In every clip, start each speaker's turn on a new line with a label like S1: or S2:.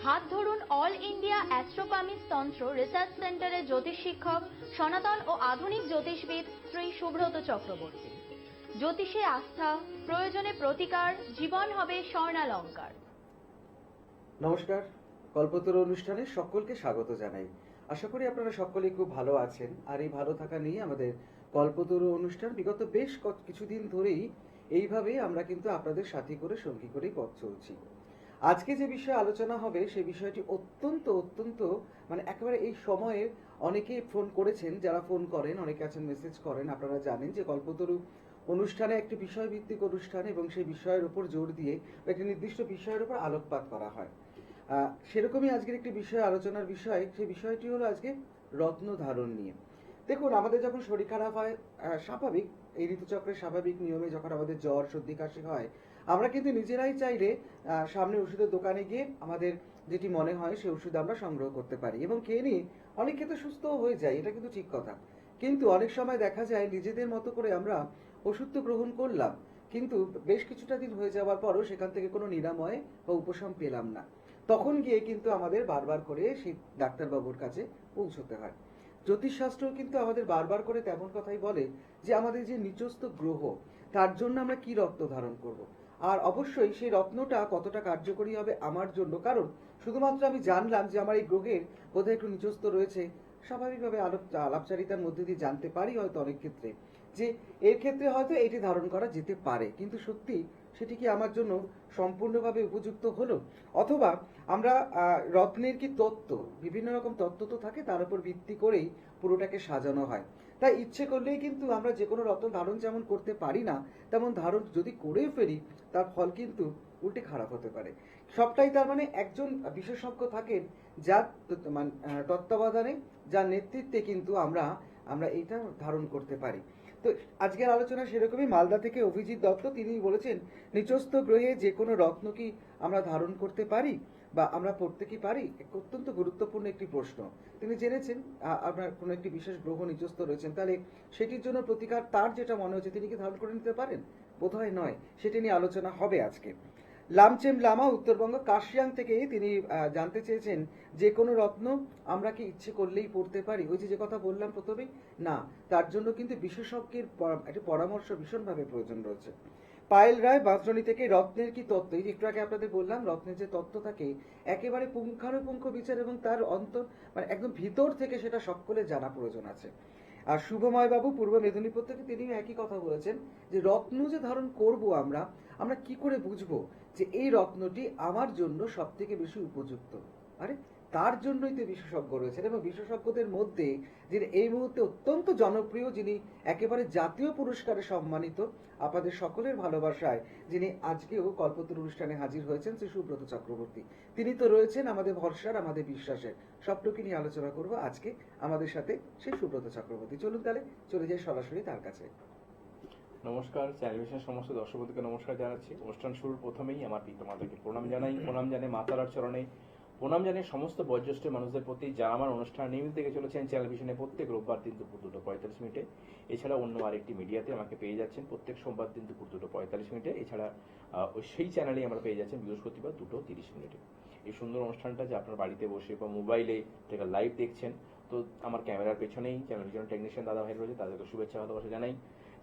S1: হাত ধরুন all India অ্যাস্ট্রোপামিস তন্ত্র রিসার্চ সেন্টারের জ্যোতিষ শিক্ষক সনাতন ও আধুনিক জ্যোতিষবিদ শ্রী সুব্রত চক্রবর্তী। জ্যোতিষে আস্থা, প্রয়োজনে প্রতিকার, জীবন হবে স্বর্ণালঙ্কার।
S2: নমস্কার, কল্পতরু অনুষ্ঠানে সকলকে স্বাগত জানাই। আশা করি আপনারা সকলে খুব ভালো আছেন। আর এই ভালো থাকা নিয়ে আমাদের কল্পতরু অনুষ্ঠান বিগত বেশ কিছুদিন ধরেই এইভাবেই আমরা কিন্তু আপনাদের সাথী করে সঙ্গী করেই পথ চলছি। আজকে যে বিষয়ে আলোচনা হবে সেই বিষয়টি অত্যন্ত অত্যন্ত একেবারে এই সময়ে অনেকেই ফোন করেছেন, যারা ফোন করেন, অনেকে আছেন মেসেজ করেন। আপনারা জানেন যে কল্পতরু অনুষ্ঠানে একটি বিষয়ভিত্তিক অনুষ্ঠান এবং সেই বিষয়ের উপর জোর দিয়ে একটি নির্দিষ্ট বিষয়ের উপর আলোকপাত করা হয়। সেরকমই আজকের একটি বিষয় আলোচনার বিষয়, সেই বিষয়টি হলো আজকে রত্ন ধারণ নিয়ে। দেখুন, আমাদের যখন শরীর খারাপ হয়, স্বাভাবিক এই ঋতুচক্রের স্বাভাবিক নিয়মে যখন আমাদের জ্বর সর্দি কাশি হয়, আমরা কিন্তু নিজেরাই চাইলে সামনে ওষুধের দোকানে গিয়ে আমাদের যেটি মনে হয় সেই ওষুধ আমরা সংগ্রহ করতে পারি এবং খেয়ে নিয়ে অনেক ক্ষেত্রে সুস্থও হয়ে যায়। এটা কিন্তু ঠিক কথা। কিন্তু অনেক সময় দেখা যায় নিজেদের মতো করে আমরা ওষুধ তো গ্রহণ করলাম, কিন্তু বেশ কিছুটা দিন হয়ে যাওয়ার পরও সেখান থেকে কোনো নিরাময় বা উপশম পেলাম না। তখন গিয়ে কিন্তু আমাদের বারবার করে সেই ডাক্তারবাবুর কাছে পৌঁছতে হয়। জ্যোতিষশাস্ত্র কিন্তু আমাদের বারবার করে তেমন কথাই বলে যে আমাদের যে নিচস্থ গ্রহ, তার জন্য আমরা কি রত্ন ধারণ করব। আর অবশ্যই সেই রত্নটা কতটা কার্যকরী হবে আমার জন্য, কারণ শুধুমাত্র আমি জানলাম যে আমার এই গ্রহের বোধহয় একটু নিচস্থ রয়েছে, স্বাভাবিকভাবে আলাপচারিতার মধ্যে দিয়ে জানতে পারি হয়তো অনেক ক্ষেত্রে যে এর ক্ষেত্রে হয়তো এটি ধারণ করা যেতে পারে, কিন্তু সত্যি সেটি কি আমার জন্য সম্পূর্ণভাবে উপযুক্ত হলো? অথবা আমরা রত্নের কি তত্ত্ব, বিভিন্ন রকম তত্ত্ব তো থাকে, তার উপর ভিত্তি করেই পুরোটাকে সাজানো হয়। তাই ইচ্ছে করলেই কিন্তু আমরা যে কোনো রত্ন ধারণ যেমন করতে পারি না, তেমন ধারণ যদি করেও ফেলি তার ফল কিন্তু উল্টে খারাপ হতে পারে। সবটাই তার একজন বিশেষজ্ঞ থাকেন যার তত্ত্বাবধানে, যার নেতৃত্বে কিন্তু আমরা এটা ধারণ করতে পারি। তো আজকের আলোচনা সেরকমই। মালদা থেকে অভিজিৎ দত্ত, তিনি বলেছেন নিচস্থ গ্রহে যে কোনো রত্ন কি আমরা ধারণ করতে পারি বা আমরা পড়তে কি পারি? অত্যন্ত গুরুত্বপূর্ণ একটি প্রশ্ন। তিনি জেনেছেন আপনার কোনো একটি বিশেষ গ্রহ নিচস্থ রয়েছেন, তাহলে সেটির জন্য প্রতিকার তার যেটা মনে হচ্ছে তিনি কি ধারণ করে নিতে পারেন? বোধহয় নয়। সেটি নিয়ে আলোচনা হবে আজকে। লামচেম লামা উত্তরবঙ্গ কাশিয়াং থেকে তিনি জানতে চেয়েছেন যে কোনো রত্ন আমরা কি ইচ্ছে করলেই পড়তে পারি? ওই যে কথা বললাম প্রথমেই, না, তার জন্য কিন্তু বিশেষজ্ঞের একটি পরামর্শ ভীষণভাবে প্রয়োজন রয়েছে। পায়েল রায় বাঁশরণী থেকে রত্নের কি তত্ত্ব, এই যে একটু আগে আপনাদের বললাম রত্নের যে তত্ত্ব থাকে একেবারে পুঙ্খানুপুঙ্খ বিচার এবং তার অন্তর একদম ভিতর থেকে সেটা সকলের জানা প্রয়োজন আছে। আর শুভময় বাবু পূর্ব মেদিনীপুর থেকে তিনি একই কথা বলেছেন যে রত্ন যে ধারণ করব আমরা কি করে বুঝবো যে এই রত্নটি আমার জন্য সব থেকে বেশি উপযুক্ত? আরে তার জন্যই তো বিশেষজ্ঞ রয়েছেন, এবং বিশেষজ্ঞদের মধ্যে যিনি এই মুহূর্তে অত্যন্ত জনপ্রিয়, যিনি একেবারে জাতীয় পুরস্কারে সম্মানিত, আপনাদের সকলের ভালোবাসায় যিনি আজকেও কল্পতরু অনুষ্ঠানে হাজির হয়েছেন, শ্রী সুব্রত চক্রবর্তী। তিনি তো রয়েছেন আমাদের ভরসার, আমাদের বিশ্বাসের। সবটুকু নিয়ে আলোচনা করব আজকে আমাদের সাথে সেই সুব্রত চক্রবর্তী। চলুন তাহলে চলে যাই সরাসরি তার কাছে।
S3: নমস্কার, চ্যানেলের সমস্ত দর্শকদেরকে নমস্কার জানাচ্ছি। অনুষ্ঠান শুরুর প্রথমেই আমার পিতামাতাকে প্রণাম জানাই, প্রণাম জানাই মাতারার চরণে, প্রণাম জানাই সমস্ত বয়োজ্যেষ্ঠ মানুষদের প্রতি যারা আমার অনুষ্ঠান নিয়মিত দেখে চলেছেন টেলিভিশনে প্রত্যেক রোববার দিন দুপুর 2:45 এছাড়া অন্য আরেকটি মিডিয়াতে আমাকে পেয়ে যাচ্ছেন প্রত্যেক সোমবার দিন দুপুর 2:45 এছাড়া সেই চ্যানেলেই আমরা পেয়ে যাচ্ছেন বৃহস্পতিবার 2:30 এই সুন্দর অনুষ্ঠানটা যে আপনার বাড়িতে বসে বা মোবাইলে থেকে লাইভ দেখছেন, তো আমার ক্যামেরার পেছনেই চ্যানেলের টেকনিশিয়ান দাদা ভাই রয়েছে, তাদেরকে শুভেচ্ছা ভালোবাসা জানাই।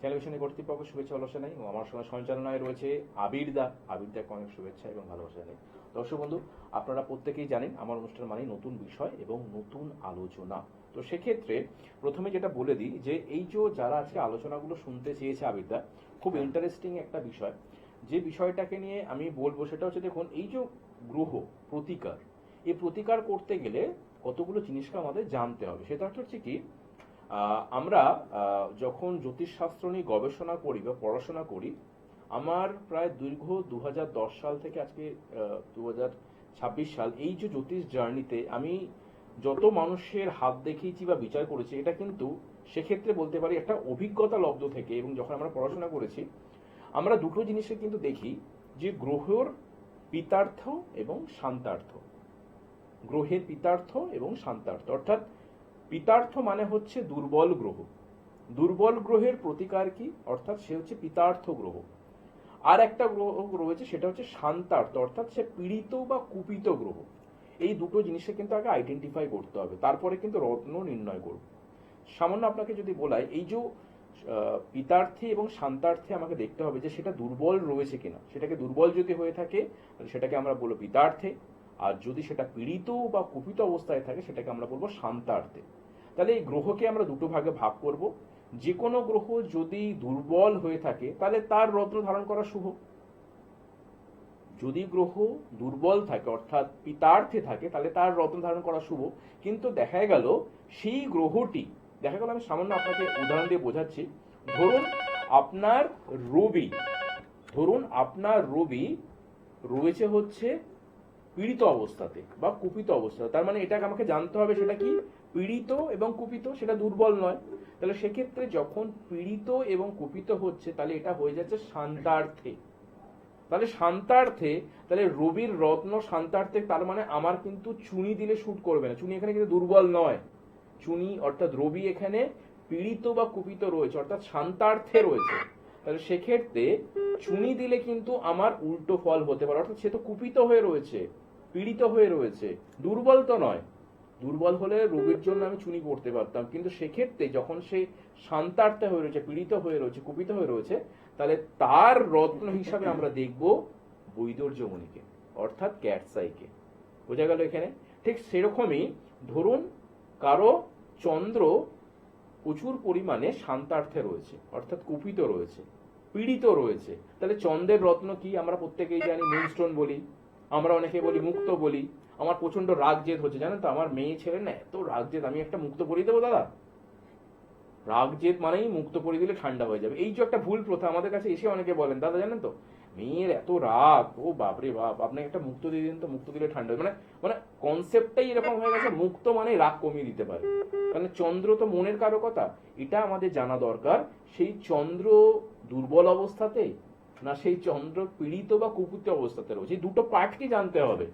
S3: টেলিভিশনের কর্তৃপক্ষ শুভেচ্ছা ভালোবাসা জানাই এবং আমার সঙ্গে সঞ্চালনায় রয়েছে আবিরদাকে অনেক শুভেচ্ছা এবং ভালোবাসা জানাই। দর্শক বন্ধু, আপনারা প্রত্যেকেই জানেন আমার অনুষ্ঠান মানে নতুন বিষয় এবং নতুন আলোচনা। তো সেক্ষেত্রে প্রথমে যেটা বলে দিই যে এই যে যারা আজকে আলোচনাগুলো শুনতে চেয়েছে আবিরদা, খুব ইন্টারেস্টিং একটা বিষয়। যে বিষয়টাকে নিয়ে আমি বলবো সেটা হচ্ছে, দেখুন এই যে গ্রহ প্রতিকার, এই প্রতিকার করতে গেলে কতগুলো জিনিসকে আমাদের জানতে হবে। সেটা হচ্ছে কি, আমরা যখন জ্যোতিষশাস্ত্র নিয়ে গবেষণা করি বা পড়াশোনা করি, আমার প্রায় দীর্ঘ 2010 সাল থেকে আজকে 2026 সাল, এই যে জ্যোতিষ জার্নিতে আমি যত মানুষের হাত দেখিয়েছি বা বিচার করেছি, এটা কিন্তু সেক্ষেত্রে বলতে পারি একটা অভিজ্ঞতা লব্ধ থেকে। এবং যখন আমরা পড়াশোনা করেছি আমরা দুটো জিনিসকে কিন্তু দেখি, যে গ্রহের পিতার্থ এবং শান্তার্থ। গ্রহের পিতার্থ এবং শান্তার্থ, অর্থাৎ পিতার্থ মানে হচ্ছে দুর্বল গ্রহ, দুর্বল গ্রহের প্রতিকার কি, অর্থাৎ সে হচ্ছে পিতার্থ গ্রহ। আর একটা গ্রহ রয়েছে সেটা হচ্ছে শান্তার্থ, অর্থাৎ সে পীড়িত বা কুপিত গ্রহ। এই দুটো জিনিসে কিন্তু আগে আইডেন্টিফাই করতে হবে, তারপরে কিন্তু রত্ন নির্ণয় করব। সামান্য আপনাকে যদি বলাই, এই যে পিতার্থে এবং শান্তার্থে আমাকে দেখতে হবে যে সেটা দুর্বল রয়েছে কিনা। সেটাকে দুর্বল যদি হয়ে থাকে তাহলে সেটাকে আমরা বলবো পিতার্থে, আর যদি সেটা পীড়িত বা কুপিত অবস্থায় থাকে সেটাকে আমরা বলবো শান্তার্থে। তাহলে এই গ্রহকে আমরা দুটো ভাগে ভাগ করব। যে কোনো গ্রহ যদি দুর্বল হয়ে থাকে তাহলে তার রত্ন ধারণ করা শুভ। যদি গ্রহ দুর্বল থাকে অর্থাৎ পিতার্থে থাকে তাহলে তার রত্ন ধারণ করা শুভ। কিন্তু দেখা গেল সেই গ্রহটি, দেখা গেল, আমি সামান্য আপনাকে উদাহরণ দিয়ে বোঝাচ্ছি। ধরুন আপনার রবি রয়েছে হচ্ছে পীড়িত অবস্থাতে বা কুপিত অবস্থাতে। তার মানে এটাকে আমাকে জানতে হবে সেটা কি পীড়িত এবং কুপিত, সেটা দুর্বল নয়। তাহলে সেক্ষেত্রে যখন পীড়িত এবং কুপিত হচ্ছে তাহলে এটা হয়ে যাচ্ছে শান্তার্থে। তাহলে শান্তার্থে, তাহলে রবির রত্ন শান্তার্থে, তার মানে আমার কিন্তু চুনি দিলে শুট করবে না। চুনি এখানে কিন্তু দুর্বল নয়। চুনি অর্থাৎ রবি এখানে পীড়িত বা কুপিত রয়েছে অর্থাৎ শান্তার্থে রয়েছে। তাহলে সেক্ষেত্রে চুনি দিলে কিন্তু আমার উল্টো ফল হতে পারে, অর্থাৎ সে তো কুপিত হয়ে রয়েছে, পীড়িত হয়ে রয়েছে, দুর্বল তো নয়। দুর্বল হলে রবির জন্য আমি চুনি করতে পারতাম, কিন্তু সেক্ষেত্রে যখন সে শান্তার্থে হয়ে রয়েছে, পীড়িত হয়ে রয়েছে, কুপিত হয়ে রয়েছে, তাহলে তার রত্ন হিসাবে আমরা দেখব বৈদর্যমণিকে অর্থাৎ ক্যাটসাইকে। বোঝা গেল এখানে? ঠিক সেরকমই ধরুন কারো চন্দ্র প্রচুর পরিমাণে শান্তার্থে রয়েছে অর্থাৎ কুপিত রয়েছে, পীড়িত রয়েছে, তাহলে চন্দ্রের রত্ন কি আমরা প্রত্যেকেই জানি, মুনস্টোন বলি, আমরা অনেকে বলি মুক্ত বলি। আমার প্রচন্ড রাগ জেদ হচ্ছে, জানেন তো, আমার মেয়ে ছেলে না এত রাগ জেদ, আমি একটা মুক্ত পরিয়ে দেবো দাদা। রাগ জেদ মানেই মুক্ত পরিয়ে দিলে ঠান্ডা হয়ে যাবে। এই যে একটা ভুল প্রথা, আমাদের কাছে এসে অনেকে বলেন দাদা জানেন তো মেয়ের এত রাগ, ও বাপরে বাপ, আপনাকে একটা মুক্ত দিয়ে দিন তো, মুক্ত দিলে ঠান্ডা হবে। মানে কনসেপ্টটাই এরকম হয়ে গেছে, মুক্ত মানে রাগ কমিয়ে দিতে পারে। কারণ চন্দ্র তো মনের কারকতা, এটা আমাদের জানা দরকার। সেই চন্দ্র দুর্বল অবস্থাতে না সেই চন্দ্র পীড়িত বা কুপিত অবস্থাতে রয়েছে, এই দুটো পার্টকে জানতে হবে।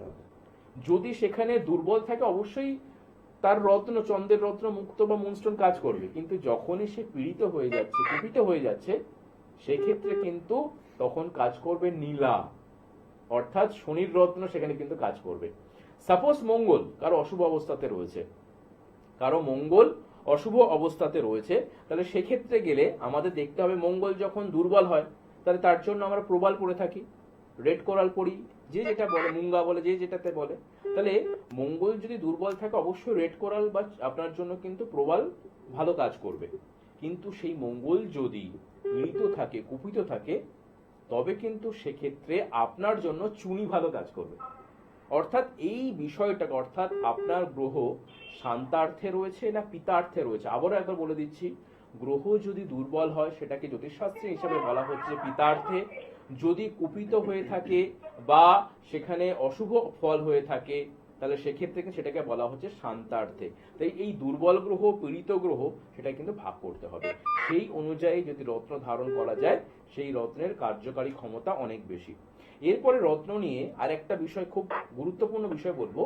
S3: যদি সেখানে দুর্বল থাকে অবশ্যই তার রত্ন, চন্দ্রের রত্ন মুক্ত বা মুনস্টোন কাজ করবে, কিন্তু যখনই সে পীড়িত হয়ে যাচ্ছে, কুপিত হয়ে যাচ্ছে, সেক্ষেত্রে কিন্তু তখন কাজ করবে নীলা অর্থাৎ শনির রত্ন সেখানে কিন্তু কাজ করবে। সাপোজ মঙ্গল কারো অশুভ অবস্থাতে রয়েছে, তাহলে সেক্ষেত্রে গেলে আমাদের দেখতে হবে মঙ্গল যখন দুর্বল হয় তাহলে তার জন্য আমরা প্রবাল পরে থাকি, রেড কোরাল পরি, যে যেটা বলে, মুঙ্গা বলে, যে যেটাতে বলে। তাহলে মঙ্গল যদি দুর্বল থাকে অবশ্যই রেড কোরাল বা আপনার জন্য কিন্তু প্রবাল ভালো কাজ করবে। কিন্তু সেই মঙ্গল যদি পীড়িত থাকে, কুপিত থাকে, তবে কিন্তু সেক্ষেত্রে আপনার জন্য চুনি ভালো কাজ করবে। অর্থাৎ এই বিষয়টা, অর্থাৎ আপনার গ্রহ শান্তার্থে রয়েছে না পিতার্থে রয়েছে। আবারও একবার বলে দিচ্ছি, গ্রহ যদি দুর্বল হয় সেটাকে জ্যোতিষশাস্ত্রে হিসাবে বলা হচ্ছে পিতার্থে। যদি কুপিত হয়ে থাকে বা সেখানে অশুভ ফল হয়ে থাকে তাহলে সেক্ষেত্রে সেটাকে বলা হচ্ছে শান্তার্থে। তাই এই দুর্বল গ্রহ, পীড়িত গ্রহ, সেটা কিন্তু ভাগ করতে হবে। সেই অনুযায়ী যদি রত্ন ধারণ করা যায় সেই রত্নের কার্যকারী ক্ষমতা অনেক বেশি। এরপরে রত্ন নিয়ে আর একটা বিষয়, খুব গুরুত্বপূর্ণ বিষয় বলবো,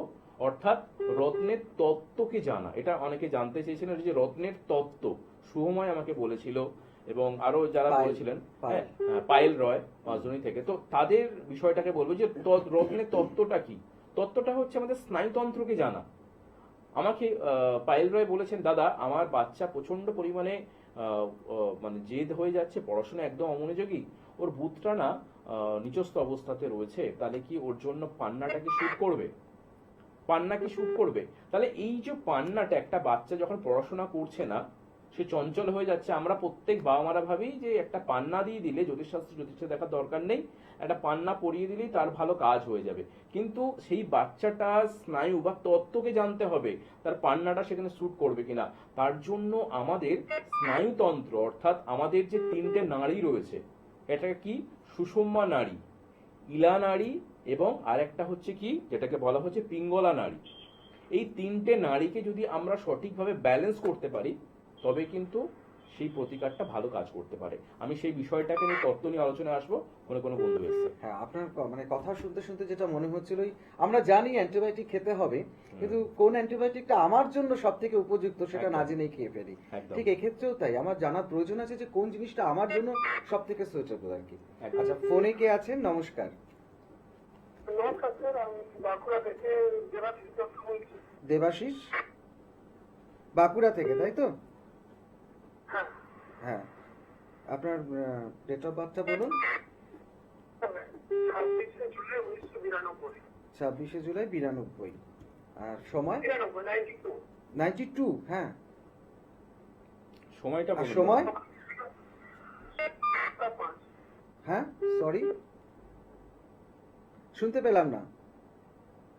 S3: অর্থাৎ রত্নের তত্ত্বকে জানা। এটা অনেকে জানতে চেয়েছিলেন, যে রত্নের তত্ত্ব শুভময় আমাকে বলেছিল এবং আরো যারা বলেছিলেন, পায়েল রয় মাজনি থেকে, তো তাদের বিষয়টাকে বলবো যে রত্নের তত্ত্বটা কি। তত্ত্বটা হচ্ছে আমাদের স্নায়ুতন্ত্রকে জানা। আমাকে পায়েল রয় বলেছেন, দাদা আমার বাচ্চা প্রচন্ড পরিমাণে মানে জেদ হয়ে যাচ্ছে, পড়াশোনা একদম অমনোযোগী, ওর বুথটা না নিচস্থ অবস্থাতে রয়েছে, তাহলে কি ওর জন্য পান্নাটা কি শুট করবে? পান্না কি শুট করবে? তাহলে এই যে পান্নাটা, একটা বাচ্চা যখন পড়াশোনা করছে না, সে চঞ্চল হয়ে যাচ্ছে, আমরা প্রত্যেক বাবা মারা ভাবি যে একটা পান্না দিয়ে দিলে, জ্যোতিষে দেখার দরকার নেই, একটা পান্না পরিয়ে দিলেই তার ভালো কাজ হয়ে যাবে। কিন্তু সেই বাচ্চাটা স্নায়ু বা তত্ত্বকে জানতে হবে, তার পান্নাটা সেখানে শুট করবে কিনা। তার জন্য আমাদের স্নায়ুতন্ত্র, অর্থাৎ আমাদের যে তিনটে নাড়ি রয়েছে, এটা কি সুষুম্না নাড়ি, ইলা নাড়ি এবং আরেকটা হচ্ছে কি যেটাকে বলা হচ্ছে পিঙ্গলা নাড়ি। এই তিনটে নাড়িকে যদি আমরা সঠিকভাবে ব্যালেন্স করতে পারি তবে কিন্তু সেই প্রতিকারটা ভালো কাজ করতে পারে। আমি সেই বিষয়টাকে নিয়ে তত্ত্ব নিয়ে আলোচনায় আসবো, কোনো বন্ধু এসছে।
S2: হ্যাঁ, আপনার মানে কথা শুনতে শুনতে যেটা মনে হচ্ছিল, আমরা জানি অ্যান্টিবায়োটিক খেতে হবে, কিন্তু কোন অ্যান্টিবায়োটিকটা আমার জন্য সব থেকে উপযুক্ত সেটা না জেনেই খেয়ে ফেলি। ঠিক এক্ষেত্রেও তাই, আমার জানার প্রয়োজন আছে যে কোন জিনিসটা আমার জন্য সব থেকে সুইটেবল আর কি। আচ্ছা, ফোনে কে আছেন? নমস্কার।
S4: নমস্কার স্যার, আমি বাঁকুড়া থেকে জেলা
S2: দেবাশিস, বাঁকুড়া থেকে, তাই তো?
S4: হ্যাঁ,
S2: হ্যাঁ, আপনার ডেট অফ বার্থটা বলুন।
S4: 26শে জুলাই 1992।
S2: 26শে জুলাই 92। আর সময়
S4: 92,
S2: 92। হ্যাঁ,
S3: সময়টা
S2: আর
S3: বলুন।
S2: সময়
S4: 5
S2: হ্যাঁ, সরি শুনতে পেলাম না।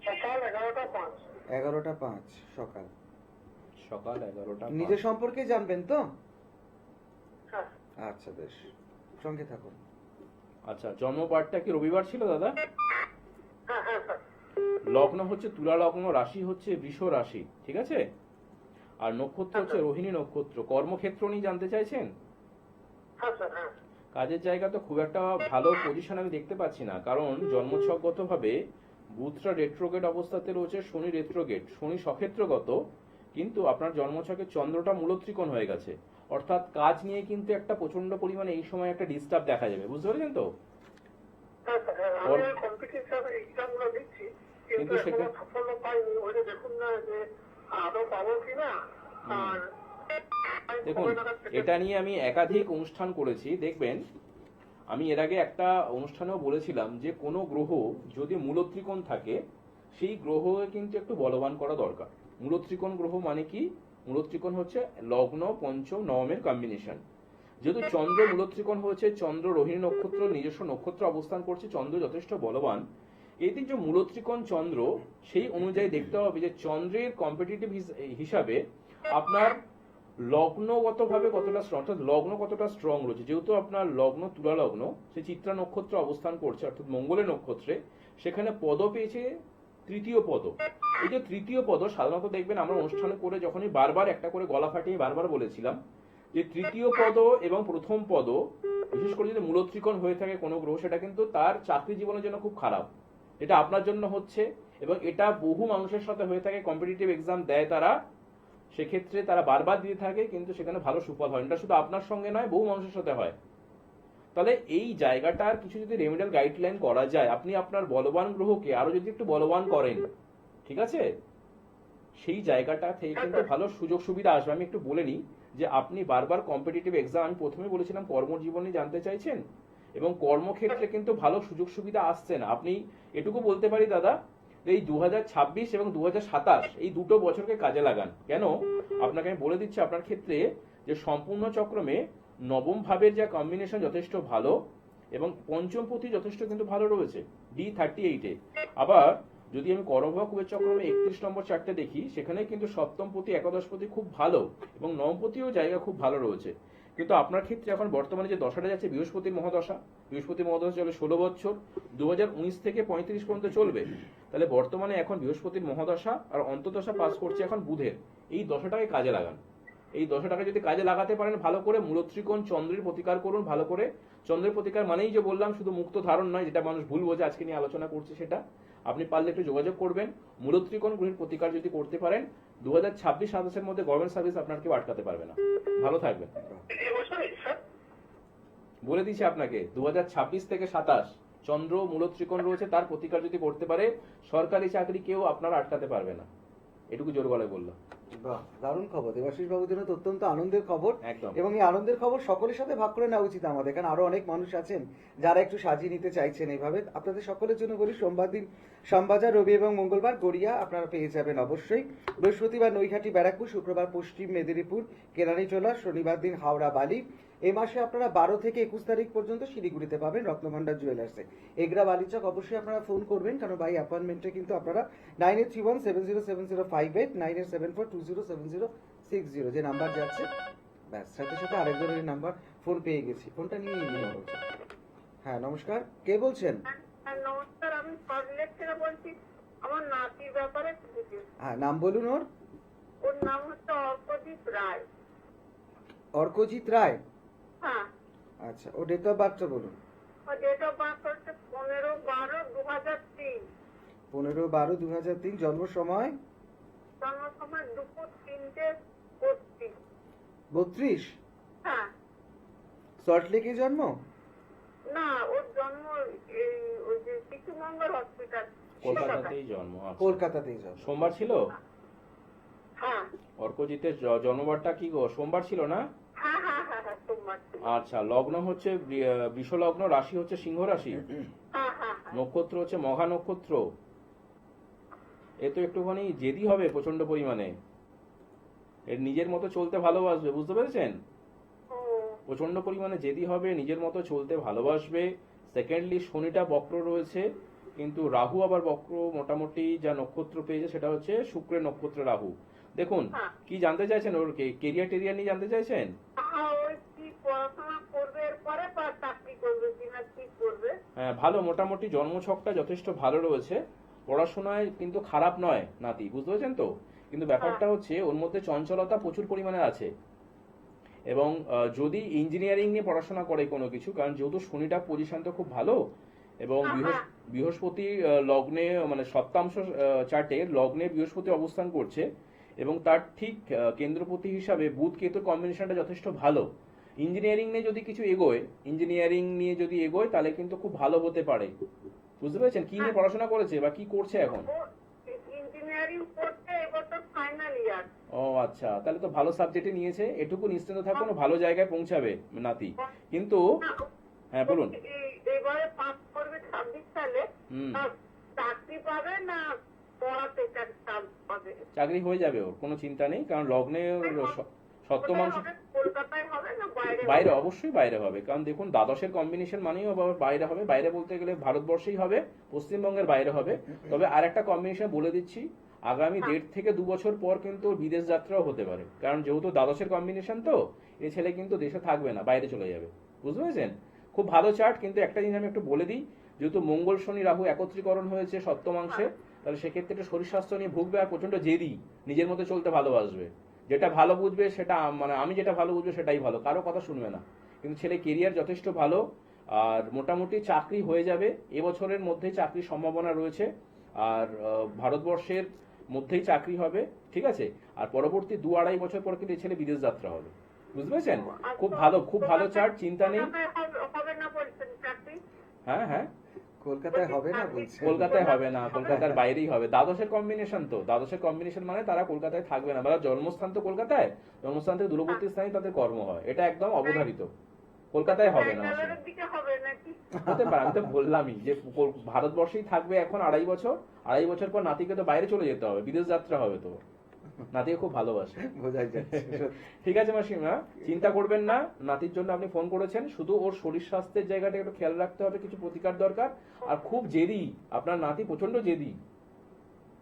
S4: সকাল 11টা 5।
S2: 11টা 5 সকাল।
S3: সকাল 11টা
S2: নিজের সম্পর্কে জানবেন তো?
S4: হ্যাঁ,
S2: আচ্ছা, বেশ, সঙ্গে থাকুন।
S3: আচ্ছা, জন্মপাঠটা কি রবিবার ছিল দাদা?
S4: হ্যাঁ, হ্যাঁ স্যার।
S3: লগ্ন হচ্ছে তুলা লগ্ন, রাশি হচ্ছে বৃষ রাশি, ঠিক আছে? আর নক্ষত্র হচ্ছে রোহিণী নক্ষত্র। কর্মক্ষেত্র নিয়ে জানতে চাইছেন?
S4: হ্যাঁ স্যার, হ্যাঁ।
S3: কাজের জায়গা তো খুব একটা ভালো পজিশন আমি দেখতে পাচ্ছি না, কারণ জন্মছকগতভাবে বুধটা রেট্রোগেট অবস্থাতে রয়েছে, শনি রেট্রোগেট, শনি সক্ষেত্রগত, কিন্তু আপনার জন্মছকে চন্দ্রটা মূলত্রিকোণ হয়ে গেছে, অর্থাৎ কাজ নিয়ে কিন্তু একটা প্রচন্ড পরিমাণে এই সময় একটা ডিস্টার্ব দেখা যাবে, বুঝতে পেরেছেন তো?
S4: হ্যাঁ স্যার, হ্যাঁ। আমি কম্পিটিশন এক্সামগুলো দিচ্ছি, কিন্তু
S3: কিন্তু
S4: এখনো সাফল্য পাইনি। ওইটা দেখুন না যে আদৌ পাবো কিনা। আর
S3: দেখুন, এটা নিয়ে আমি একাধিক অনুষ্ঠান করেছি, দেখবেন আমি এর আগে একটা অনুষ্ঠানেও বলেছিলাম যে কোনো গ্রহ যদি মূলত্রিকোণ থাকে, সেই গ্রহকে কিন্তু একটু বলবান করা দরকার। মূলত্রিকোণ গ্রহ মানে কি? মূলত্রিকোণ হচ্ছে লগ্ন পঞ্চম নবমের কম্বিনেশন। যেহেতু চন্দ্র মূলত্রিকোণ হচ্ছে, চন্দ্র রোহিণী নক্ষত্র নিজস্ব নক্ষত্র অবস্থান করছে, চন্দ্র যথেষ্ট বলবান। এই যে মূলত্রিকোণ চন্দ্র, সেই অনুযায়ী দেখতে হবে যে চন্দ্রের কম্পিটিটিভ হিসাবে আপনার লগ্নগতভাবে কতটা স্ট্রং, অর্থাৎ লগ্ন কতটা স্ট্রং রয়েছে। যেহেতু আপনার লগ্ন তুলা লগ্ন, সে চিত্রা নক্ষত্র অবস্থান করছে, অর্থাৎ মঙ্গলের নক্ষত্রে, সেখানে পদ পেয়েছে তৃতীয় পদ। এই যে তৃতীয় পদ, সাধারণত দেখবেন আমরা অনুষ্ঠানে করে যখনই বারবার একটা করে গলা ফাটিয়ে বারবার বলেছিলাম যে তৃতীয় পদ এবং প্রথম পদ, বিশেষ করে যদি মূলত্রিকোণ হয়ে থাকে কোনো গ্রহ, সেটা কিন্তু তার চাকরি জীবনের জন্য খুব খারাপ। এটা আপনার জন্য হচ্ছে, এবং এটা বহু মানুষের সাথে হয়ে থাকে, কম্পিটিটিভ এক্সাম দেয় তারা, সেক্ষেত্রে তারা বারবার দিয়ে থাকে কিন্তু সেখানে ভালো সুফল হয়। এটা শুধু আপনার সঙ্গে নয়, বহু মানুষের সাথে হয়। তাহলে এই জায়গাটার কিছু যদি রেমিডিয়াল গাইডলাইন করা যায়, আপনি আপনার বলবান গ্রহকে আরো যদি একটু বলবান করেন, ঠিক আছে, সেই জায়গাটা থেকে কিন্তু ভালো সুযোগ সুবিধা আসবে। আমি একটু বলে নিই যে আপনি বারবার কম্পিটিটিভ এক্সাম, আমি প্রথমে বলেছিলাম কর্মজীবনে জানতে চাইছেন, এবং কর্মক্ষেত্রে কিন্তু ভালো সুযোগ সুবিধা আসছে না। আপনি এটুকু বলতে পারি দাদা, এই 2026 এবং 2027 এই দুটো বছরকে কাজে লাগান। কেন? আপনাকে আমি বলে দিচ্ছি আপনার ক্ষেত্রে যে সম্পূর্ণ চক্রমে নবম ভাবের যা কম্বিনেশন যথেষ্ট ভালো, এবং পঞ্চম পতি যথেষ্ট কিন্তু ভালো রয়েছে D38-এ। আবার যদি আমি কর্মভাব কুবের চক্রমে 31 নম্বর চারটে দেখি, সেখানে কিন্তু সপ্তম পতি একাদশ পতি খুব ভালো, এবং নবপতিও জায়গা খুব ভালো রয়েছে। কিন্তু আপনার ক্ষেত্রে এখন বর্তমানে যে দশাটা যাচ্ছে বৃহস্পতির মহাদশা, বৃহস্পতির মহাদশা চলে 16 বছর, 2019 থেকে 35 পর্যন্ত চলবে। তাহলে বর্তমানে এখন বৃহস্পতির মহাদশা আর অন্তর্দশা পাস করছে এখন বুধের। এই দশাটাকে কাজে লাগান। এই দশাটাকে যদি কাজে লাগাতে পারেন ভালো করে, মূলত্রিকোণ চন্দ্রের প্রতিকার করুন ভালো করে। চন্দ্রের প্রতিকার মানেই যে বললাম শুধু মুক্ত ধারণ নয়, যেটা মানুষ ভুল বোঝে, আজকে নিয়ে আলোচনা করছি সেটা। আপনি পারলে একটু যোগাযোগ করবেন। মূলত্রিকোণ গ্রহের প্রতিকার যদি করতে পারেন, 2026-27-এর মধ্যে গভর্নমেন্ট সার্ভিস আপনার কেউ আটকাতে পারবে না। ভালো থাকবেন।
S4: এবছরই স্যার।
S3: বলে দিচ্ছি আপনাকে, 2026 থেকে 27 চন্দ্র মূলত্রিকোণ রয়েছে, তার প্রতিকার যদি করতে পারে, সরকারি চাকরি কেউ আপনার আটকাতে পারবে না। এটুকু জোর গলায় বললাম।
S2: বাহ, দারুণ খবর দেবাশিস বাবুর জন্য তো অত্যন্ত আনন্দের খবর।
S3: একদম।
S2: এবং এই আনন্দের খবর সকলের সাথে ভাগ করে নেওয়া উচিত আমাদের, কারণ আরো অনেক মানুষ আছেন যারা একটু সাজিয়ে নিতে চাইছেন এইভাবে। আপনাদের সকলের জন্য বলি, সোমবার দিন শ্যামবাজার, রবি এবং মঙ্গলবার গড়িয়া আপনারা পেয়ে যাবেন অবশ্যই। বৃহস্পতিবার নৈহাটি ব্যারাকপুর, শুক্রবার পশ্চিম মেদিনীপুর কেরানীটোলা, শনিবার দিন হাওড়া বালি। এই মাসে আপনারা 12 থেকে 21 তারিখ পর্যন্ত শিলিগুড়িতে পাবেন রত্নভান্ডার জুয়েলার্সে, এগরা বালিচক। অবশ্যই আপনারা ফোন করবেন, কারণ বাই অ্যাপয়েন্টমেন্টে কিন্তু আপনারা 9831707058, 9874207060 যে নাম্বার যাচ্ছে, ব্যাস সাথে সাথে আরেকজনের নাম্বার ফোন পেয়ে গেছি, ফোনটা নিয়ে নিয়ে বলছি। হ্যাঁ নমস্কার, কে বলছেন?
S4: হ্যাঁ, নমস্কার, আমি সল্টলেক থেকে বলছি। আমার নাতির ব্যাপারে কিছু।
S2: হ্যাঁ, নাম বলুন ওর।
S4: ওর নাম হচ্ছে অর্কজিৎ রায়।
S2: অর্কজিৎ রায়।
S4: হ্যাঁ।
S2: আচ্ছা, ও ডেট অফ বার্থটা বলুন।
S4: ওর ডেট অফ বার্থ হচ্ছে 15/12/2003।
S2: 15/12/2003। জন্ম সময়
S4: জন্ম সময় দুপুর 3:32।
S2: 32।
S4: হ্যাঁ।
S2: সল্টলেকে জন্ম?
S4: না, ওর জন্ম এই ওই যে শিশুমঙ্গল হসপিটাল,
S3: কলকাতাতেই জন্ম। আচ্ছা।
S2: কলকাতাতেই জন্ম।
S3: সোমবার ছিল?
S4: হ্যাঁ
S3: অর্কজিতের জন্মবারটা কি গো সোমবার ছিল না?
S4: হ্যাঁ হ্যাঁ হ্যাঁ হ্যাঁ সোমবার ছিল।
S3: আচ্ছা, লগ্ন হচ্ছে বৃষ লগ্ন, রাশি হচ্ছে সিংহ রাশি,
S4: হ্যাঁ হ্যাঁ হ্যাঁ
S3: নক্ষত্র হচ্ছে মঘা নক্ষত্র। এ তো একটুখানি জেদি হবে প্রচন্ড পরিমাণে, এর নিজের মতো চলতে ভালোবাসবে, বুঝতে পেরেছেন?
S4: ও
S3: প্রচন্ড পরিমাণে জেদি হবে, নিজের মতো চলতে ভালোবাসবে। সেকেন্ডলি শনিটা বক্র রয়েছে, কিন্তু রাহু আবার বক্র, মোটামুটি যা নক্ষত্র পেয়েছে সেটা হচ্ছে শুক্রের নক্ষত্র রাহু। দেখুন
S4: হ্যাঁ।
S3: কি জানতে চাইছেন, ওর কেরিয়ার টেরিয়ার নিয়ে জানতে চাইছেন?
S4: ওই কি পড়াশোনা করবে এরপরে বা চাকরি করবে কিনা কি করবে?
S3: হ্যাঁ ভালো, মোটামুটি জন্মছকটা যথেষ্ট ভালো রয়েছে, পড়াশোনায় কিন্তু খারাপ নয় নাতি, বুঝতে পেরেছেন তো? কিন্তু ব্যাপারটা হচ্ছে ওর মধ্যে চঞ্চলতা প্রচুর পরিমাণে আছে, এবং যদি ইঞ্জিনিয়ারিং নিয়ে পড়াশোনা করে কোনো কিছু, কারণ যেহেতু শনিটা পজিশন তো খুব ভালো, এবং বৃহস্পতি লগ্নে মানে সপ্তাংশ চার্টে লগ্নে বৃহস্পতি অবস্থান করছে, এবং তার ঠিক কেন্দ্রপতি হিসাবে বুধ কেতুর কম্বিনেশনটা যথেষ্ট ভালো। ইঞ্জিনিয়ারিং নিয়ে যদি কিছু এগোয়, ইঞ্জিনিয়ারিং নিয়ে যদি এগোয় তাহলে কিন্তু খুব ভালো হতে পারে, বুঝতে পেরেছেন? কি নিয়ে পড়াশোনা করেছে বা কি করছে এখন?
S4: ও ইঞ্জিনিয়ারিং পড়ছে, এবছর ফাইনাল ইয়ার।
S3: ও আচ্ছা, তাহলে তো ভালো সাবজেক্টে নিয়েছে, এটুকু নিশ্চিন্ত থাকুন ও ভালো জায়গায় পৌঁছাবে নাতি। কিন্তু হ্যাঁ বলুন।
S4: এবারে পাস করবে 26 সালে,
S3: হুম,
S4: চাকরি পাবে না পড়াতে চান্স পাবে?
S3: চাকরি হয়ে যাবে, ওর কোনো চিন্তা নেই, কারণ লগ্নে সপ্তমাংশ
S4: কলকাতায় হবে না বাইরে?
S3: বাইরে, অবশ্যই বাইরে হবে, কারণ দেখুন দ্বাদশের কম্বিনেশন মানেই আবার বাইরে হবে। বাইরে বলতে গেলে ভারতবর্ষেই হবে, পশ্চিমবঙ্গের বাইরে হবে। তবে আর একটা কম্বিনেশন বলে দিচ্ছি, আগামী 1.5 থেকে 2 বছর পর কিন্তু বিদেশ যাত্রাও হতে পারে, কারণ যেহেতু দ্বাদশের কম্বিনেশন তো এই ছেলে কিন্তু দেশে থাকবে না, বাইরে চলে যাবে, বুঝতে পেরেছেন? খুব ভালো চার্ট, কিন্তু একটা জিনিস আমি একটু বলে দিই, যেহেতু মঙ্গল শনি রাহু একত্রীকরণ হয়েছে সপ্তমাংশে, তাহলে সেক্ষেত্রে একটু শরীর স্বাস্থ্য নিয়ে ভুগবে, আর প্রচন্ড জেদি, নিজের মতো চলতে ভালোবাসবে, যেটা ভালো বুঝবে সেটা, মানে আমি যেটা ভালো বুঝবো সেটাই ভালো, কারো কথা শুনবে না। কিন্তু ছেলে কেরিয়ার যথেষ্ট ভালো, আর মোটামুটি চাকরি হয়ে যাবে এবছরের মধ্যেই, চাকরির সম্ভাবনা রয়েছে, আর ভারতবর্ষের মধ্যেই চাকরি হবে, ঠিক আছে? আর পরবর্তী 2-2.5 বছর পর কিন্তু এই ছেলে বিদেশ যাত্রা হবে, বুঝতে পেরেছেন? খুব ভালো, খুব ভালো চার্ট, চিন্তা নেই।
S4: হবে না বলছেন চাকরি?
S3: হ্যাঁ হ্যাঁ,
S2: কলকাতায় হবে না বলছে?
S3: কলকাতায় হবে না, কলকাতার বাইরেই হবে। দ্বাদশের কম্বিনেশন তো, দ্বাদশের কম্বিনেশন মানে তারা কলকাতায় থাকবে না, মানে জন্মস্থান তো কলকাতায়, জন্মস্থান থেকে দূরবর্তী স্থানে তাদের কর্ম হয়, এটা একদম অবধারিত। কলকাতায় হবে না,
S4: ব্যাঙ্গালোরের দিকে হবে নাকি?
S3: হতে পারে, আমি তো বললামই যে ভারতবর্ষেই থাকবে এখন 2.5 বছর, 2.5 বছর পর নাতিকে তো বাইরে চলে যেতে হবে, বিদেশ যাত্রা হবে, তো নাতিকে খুব ভালোবাসে।
S2: বোঝাই যাচ্ছে।
S3: ঠিক আছে মাসিমা, চিন্তা করবেন না, নাতির জন্য আপনি ফোন করেছেন, শুধু ওর শরীর স্বাস্থ্যের জায়গাটা একটু খেয়াল রাখতে হবে, কিছু প্রতিকার দরকার, আর খুব জেদি, আপনার নাতি প্রচন্ড জেদি।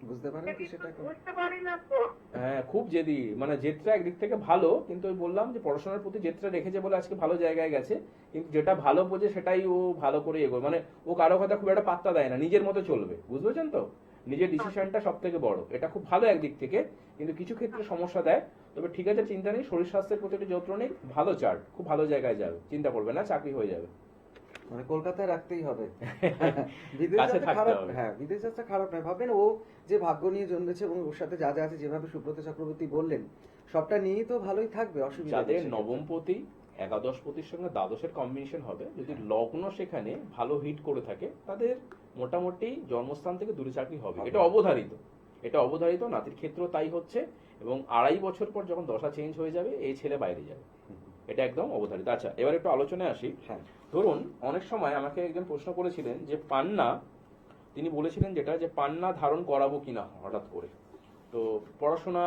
S2: বুঝতে পারেন কি সেটা?
S4: বুঝতে পারি না তো।
S3: হ্যাঁ খুব জেদি, মানে জেদটা একদিক থেকে ভালো, কিন্তু ওই বললাম যে পড়াশোনার প্রতি জেদটা রেখেছে বলে আজকে ভালো জায়গায় গেছে, কিন্তু যেটা ভালো বোঝে সেটাই ও ভালো করে এগোয়, মানে ও কারো কথা খুব একটা পাত্তা দেয় না, নিজের মতো চলবে, বুঝতে পেরেছেন তো? নিজের ডিসিশনটা সব থেকে বড়, এটা খুব ভালো একদিক থেকে, কিন্তু কিছু ক্ষেত্রে সমস্যা দেয়। তবে ঠিক আছে, চিন্তা নেই, শরীর স্বাস্থ্যের প্রতি একটু যত্ন নেই, ভালো চার্ট, খুব ভালো জায়গায় যাবে, চিন্তা করবে না, চাকরি হয়ে যাবে।
S2: মানে কলকাতায় রাখতেই হবে, বিদেশ
S3: কাছে
S2: যাত্রা
S3: থাকতে
S2: খারাপ,
S3: হবে।
S2: হ্যাঁ বিদেশ যাত্রা খারাপ নয়। ভাববেন ও যে ভাগ্য নিয়ে জন্মেছে এবং ওর সাথে যা যা আছে, যেভাবে সুব্রত চক্রবর্তী বললেন, সবটা নিয়েই তো ভালোই থাকবে, অসুবিধা নেই
S3: যাদের
S2: সেক্ষেত্রে।
S3: নবমপতি একাদশপতির সঙ্গে দ্বাদশের কম্বিনেশন হবে, যদি লগ্ন সেখানে ভালো হিট করে থাকে, তাদের মোটামুটি জন্মস্থান থেকে দূরে চাকরি হবে, এটা অবধারিত, এটা অবধারিত। নাতির ক্ষেত্রেও তাই হচ্ছে, এবং 2.5 বছর পর যখন দশা চেঞ্জ হয়ে যাবে, এই ছেলে বাইরে যাবে, এটা একদম অবধারিত। আচ্ছা, এবার একটু আলোচনায় আসি।
S2: হ্যাঁ,
S3: ধরুন অনেক সময় আমাকে একজন প্রশ্ন করেছিলেন যে পান্না, তিনি বলেছিলেন যেটা, যে পান্না ধারণ করাবো কিনা হঠাৎ করে, তো পড়াশোনা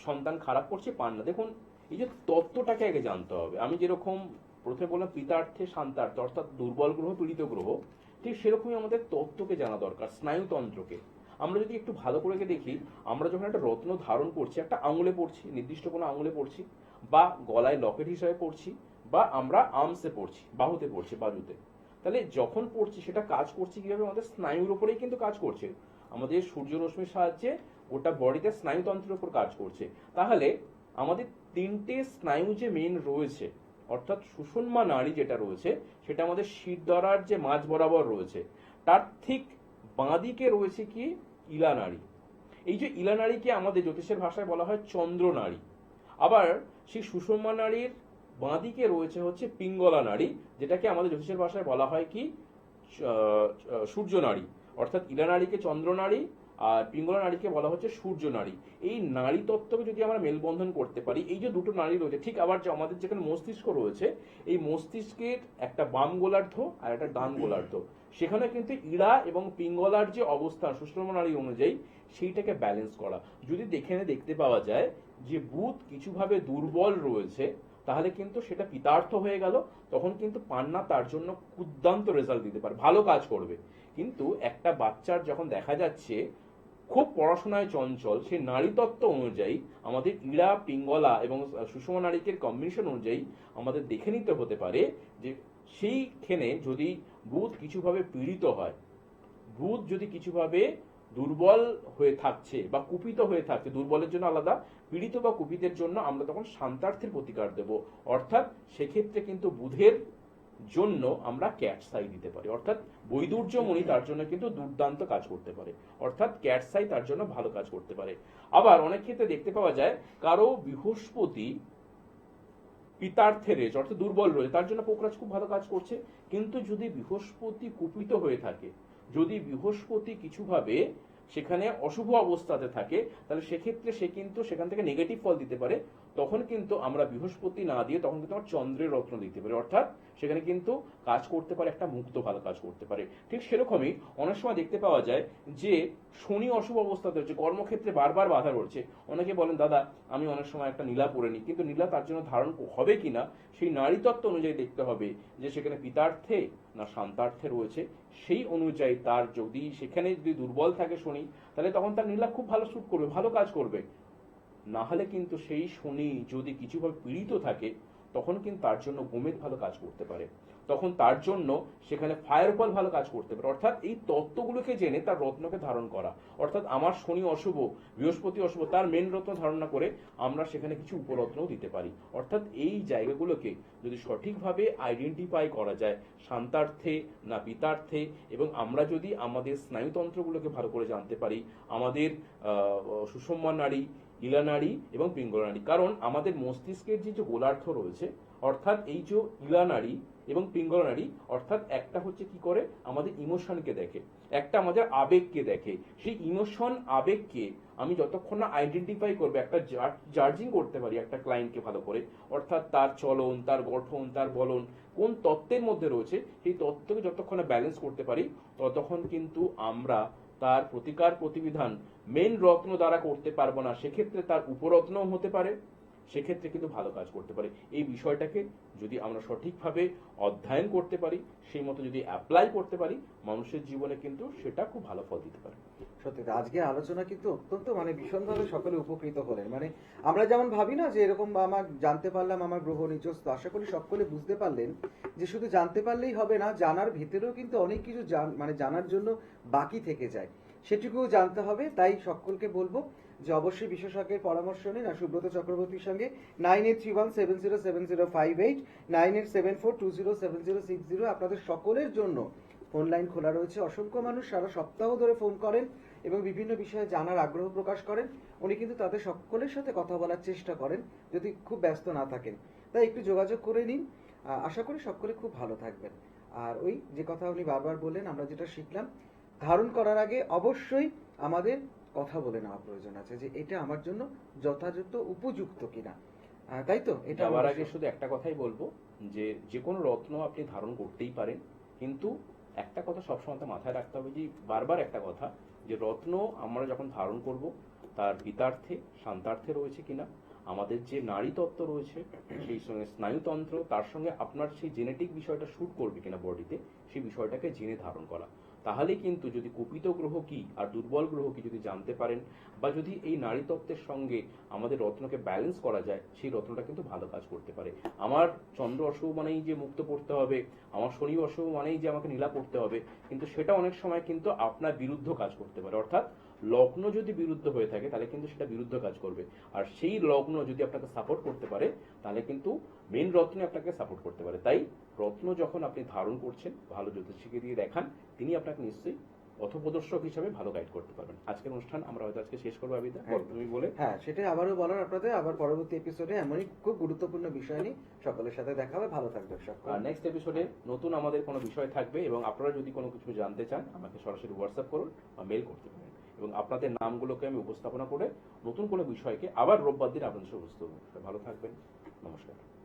S3: সন্তান খারাপ করছে পান্না। দেখুন এই যে তত্ত্বটাকে আগে জানতে হবে, আমি যেরকম প্রথমে বললাম পিতার্থে শান্তার্থে, অর্থাৎ দুর্বল গ্রহ পীড়িত গ্রহ, ঠিক সেরকমই আমাদের তত্ত্বকে জানা দরকার, স্নায়ুতন্ত্রকে। আমরা যদি একটু ভালো করে দেখি, আমরা যখন একটা রত্ন ধারণ করছি, একটা আঙুলে পড়ছি, নির্দিষ্ট কোনো আঙুলে পড়ছি, বা গলায় লকেট হিসাবে পড়ছি, বা আমরা আর্মসে পড়ছি, বাহুতে পড়ছি, বাজুতে, তাহলে যখন পড়ছি সেটা কাজ করছে কিভাবে? আমাদের স্নায়ুর উপরেই কিন্তু কাজ করছে, আমাদের সূর্য রশ্মির সাহায্যে গোটা বডিতে স্নায়ুতন্ত্রের উপর কাজ করছে। তাহলে আমাদের 3টে স্নায়ু যে মেন রয়েছে, অর্থাৎ সুষুম্না নাড়ি যেটা রয়েছে, সেটা আমাদের শিরদাঁড়ার যে মাঝ বরাবর রয়েছে, তার ঠিক বাঁদিকে রয়েছে কি? ইলা নাড়ি। এই যে ইলা নাড়িকে আমাদের জ্যোতিষের ভাষায় বলা হয় চন্দ্র নাড়ি। আবার সেই সুষুম্না নাড়ির বাঁদিকে রয়েছে হচ্ছে পিঙ্গলা নাড়ি, যেটাকে আমাদের জ্যোতিষের ভাষায় বলা হয় কি? সূর্য নাড়ি। অর্থাৎ ইলা নাড়িকে চন্দ্র নাড়ি, আর পিঙ্গলা নারীকে বলা হচ্ছে সূর্য নারী। এই নারী তত্ত্বকে যদি আমরা মেলবন্ধন করতে পারি, এই যে দুটো নারী রয়েছে, ঠিক আবার যে আমাদের যেখানে মস্তিষ্ক রয়েছে, এই মস্তিষ্কের একটা বাম গোলার্ধ আর একটা ডান গোলার্ধ, সেখানে কিন্তু ইড়া এবং পিঙ্গলার যে অবস্থান সুষম নারী অনুযায়ী সেইটাকে ব্যালেন্স করা। যদি দেখতে পাওয়া যায় যে বুধ কিছুভাবে দুর্বল রয়েছে, তাহলে কিন্তু সেটা পিতার্থ হয়ে গেল, তখন কিন্তু পান্না তার জন্য দুর্দান্ত রেজাল্ট দিতে পারে, ভালো কাজ করবে। কিন্তু একটা বাচ্চার যখন দেখা যাচ্ছে খুব পড়াশোনায় চঞ্চল, সেই নারী তত্ত্ব অনুযায়ী আমাদের ইড়া পিঙ্গলা এবং সুষমা নারীকের কম্বিনেশন অনুযায়ী আমাদের দেখে নিতে হতে পারে যে সেইখানে যদি বুধ কিছুভাবে পীড়িত হয়, বুধ যদি কিছুভাবে দুর্বল হয়ে থাকছে বা কুপিত হয়ে থাকছে, দুর্বলের জন্য আলাদা, পীড়িত বা কুপিতের জন্য আমরা তখন শান্তার্থের প্রতিকার দেব। অর্থাৎ সেক্ষেত্রে কিন্তু বুধের জন্য আমরা ক্যাটসাই দিতে পারি, অর্থাৎ বৈদুর্যমণি তার জন্য কিন্তু দুর্দান্ত কাজ করতে পারে, অর্থাৎ ক্যাটসাই তার জন্য ভালো কাজ করতে পারে। আবার অনেক ক্ষেত্রে দেখতে পাওয়া যায় কারো বৃহস্পতি পিতার্থে রয়েছে, অর্থাৎ দুর্বল রয়েছে, তার জন্য পোকরাজ খুব ভালো কাজ করছে। কিন্তু যদি বৃহস্পতি কুপিত হয়ে থাকে, যদি বৃহস্পতি কিছুভাবে সেখানে অশুভ অবস্থাতে থাকে, তাহলে সেক্ষেত্রে সে কিন্তু সেখান থেকে নেগেটিভ ফল দিতে পারে। তখন কিন্তু আমরা বৃহস্পতি না দিয়ে তখন কিন্তু আমরা চন্দ্রের রত্ন দিতে পারি, অর্থাৎ সেখানে কিন্তু কাজ করতে পারে একটা মুক্ত ভালো কাজ করতে পারে। ঠিক সেরকমই অনেক সময় দেখতে পাওয়া যায় যে শনি অশুভ অবস্থাতে হচ্ছে, কর্মক্ষেত্রে বারবার বাধা পড়ছে। অনেকে বলেন দাদা আমি অনেক সময় একটা নীলা পরে নিই, কিন্তু নীলা তার জন্য ধারণ হবে কিনা সেই নারী তত্ত্ব অনুযায়ী দেখতে হবে যে সেখানে পিতার্থে না শান্তার্থে রয়েছে। সেই অনুযায়ী তার যদি সেখানে যদি দুর্বল থাকে শনি, তাহলে তখন তার নীলা খুব ভালো স্যুট করবে, ভালো কাজ করবে। না হলে কিন্তু সেই শনি যদি কিছুভাবে পীড়িত থাকে, তখন কিন্তু তার জন্য গোমেদ ভালো কাজ করতে পারে, তখন তার জন্য সেখানে ফায়ারফল ভালো কাজ করতে পারে। অর্থাৎ এই তত্ত্বগুলোকে জেনে তার রত্নকে ধারণ করা, অর্থাৎ আমার শনি অশুভ, বৃহস্পতি অশুভ, তার মেন রত্ন ধারণ না করে আমরা সেখানে কিছু উপরত্নও দিতে পারি। অর্থাৎ এই জায়গাগুলোকে যদি সঠিকভাবে আইডেন্টিফাই করা যায়, শান্তার্থে না পিতার্থে, এবং আমরা যদি আমাদের স্নায়ুতন্ত্রগুলোকে ভালো করে জানতে পারি, আমাদের সুষমা নারী, ইলা নারী এবং পিঙ্গলা নারী, কারণ আমাদের মস্তিষ্কের যে গোলার্ধ রয়েছে, অর্থাৎ এই যে ইলা নারী এবং পিঙ্গলা নারী, অর্থাৎ একটা হচ্ছে কি করে আমাদের ইমোশনকে দেখে, একটা আমাদের আবেগকে দেখে। সেই ইমোশন আবেগকে আমি যতক্ষণ না আইডেন্টিফাই করবে, একটা জার্জিং করতে পারি একটা ক্লায়েন্টকে ভালো করে, অর্থাৎ তার চলন, তার গঠন, তার বলন কোন তত্ত্বের মধ্যে রয়েছে, সেই তত্ত্বকে যতক্ষণ না ব্যালেন্স করতে পারি, ততক্ষণ কিন্তু আমরা তার প্রতিকার প্রতিবিধান মেন রত্ন দ্বারা করতে পারবো না। সেক্ষেত্রে তার উপরত্নও হতে পারে, সেক্ষেত্রে কিন্তু ভালো কাজ করতে পারে। এই বিষয়টাকে যদি আমরা সঠিকভাবে অধ্যয়ন করতে পারি, সেই মতো যদি অ্যাপ্লাই করতে পারি, মানুষের জীবনে কিন্তু সেটা খুব ভালো ফল দিতে পারে।
S2: সত্যি আজকে আলোচনা কিন্তু অত্যন্ত ভীষণভাবে সকলে উপকৃত হলেন। আমরা যেমন ভাবি না যে এরকম আমার জানতে পারলাম আমার গ্রহ নিজস্ব, আশা করি সকলে বুঝতে পারলেন যে শুধু জানতে পারলেই হবে না, জানার ভিতরেও কিন্তু অনেক কিছু জানার জন্য বাকি থেকে যায়, সেটুকুও জানতে হবে। তাই সকলকে বলবো যে অবশ্যই বিশেষজ্ঞের পরামর্শ নিন। আর সুব্রত চক্রবর্তীর সঙ্গে 9831707058, 9874207060 আপনাদের সকলের জন্য ফোন লাইন খোলা রয়েছে। অসংখ্য মানুষ সারা সপ্তাহ ধরে ফোন করেন এবং বিভিন্ন বিষয়ে জানার আগ্রহ প্রকাশ করেন। উনি কিন্তু তাদের সকলের সাথে কথা বলার চেষ্টা করেন যদি খুব ব্যস্ত না থাকেন, তাই একটু যোগাযোগ করে নিন। আশা করি সকলে খুব ভালো থাকবেন। আর ওই যে কথা উনি বারবার বললেন, আমরা যেটা শিখলাম, ধারণ করার আগে অবশ্যই আমাদের কথা বলে নেওয়া প্রয়োজন আছে যে এটা আমার জন্য যথাযথ উপযুক্ত কিনা, তাই তো? এটা
S3: যাওয়ার আগে শুধু একটা কথাই বলবো যে যে কোনো রত্ন আপনি ধারণ করতেই পারেন, কিন্তু একটা কথা সবসময় মাথায় রাখতে হবে, যে বারবার একটা কথা, যে রত্ন আমরা যখন ধারণ করব তার পিতার্থে শান্তার্থে রয়েছে কিনা, আমাদের যে নারী তত্ত্ব রয়েছে সেই সঙ্গে স্নায়ুতন্ত্র, তার সঙ্গে আপনার সেই জেনেটিক বিষয়টা শ্যুট করবে কিনা বডিতে, সেই বিষয়টাকে জেনে ধারণ করা। তাহলে কিন্তু যদি কুপিত গ্রহ কি আর দুর্বল গ্রহ কি যদি জানতে পারেন, বা যদি এই নারী তত্ত্বের সঙ্গে আমাদের রত্নকে ব্যালেন্স করা যায়, সেই রত্নটা কিন্তু ভালো কাজ করতে পারে। আমার চন্দ্র অশুভ মানেই যে মুক্ত পড়তে হবে, আমার শনি অশুভ মানেই যে আমাকে নীলা পড়তে হবে, কিন্তু সেটা অনেক সময় কিন্তু আপনার বিরুদ্ধ কাজ করতে পারে। অর্থাৎ লগ্ন যদি বিরুদ্ধ হয়ে থাকে তাহলে কিন্তু সেটা বিরুদ্ধ কাজ করবে, আর সেই লগ্ন যদি আপনাকে সাপোর্ট করতে পারে তাহলে কিন্তু মেন রত্ন আপনাকে সাপোর্ট করতে পারে। তাই রত্ন যখন আপনি ধারণ করছেন, ভালো জ্যোতিষীকে দিয়ে দেখান, তিনি আপনাকে নিশ্চয়ই পথপ্রদর্শক হিসাবে ভালো গাইড করতে পারবেন। আজকের অনুষ্ঠান আমরা হয়তো আজকে শেষ করবো আবিদা, তুমি বলে।
S2: হ্যাঁ, সেটাই আবারও বলার আপনাদের, আবার পরবর্তী এপিসোডে এমনই খুব গুরুত্বপূর্ণ বিষয় নিয়ে সকলের সাথে দেখা হবে। ভালো থাকবে সকলে।
S3: আর নেক্সট এপিসোডে নতুন আমাদের কোনো বিষয় থাকবে, এবং আপনারা যদি কোনো কিছু জানতে চান আমাকে সরাসরি হোয়াটসঅ্যাপ করুন বা মেল করতে পারেন। এবং আপনাদের নামগুলোকে আমি উপস্থাপনা করে নতুন কোনো বিষয়কে আবার রোববার দিন আপনাদের সাথে উপস্থিত হবো। ভালো থাকবেন, নমস্কার।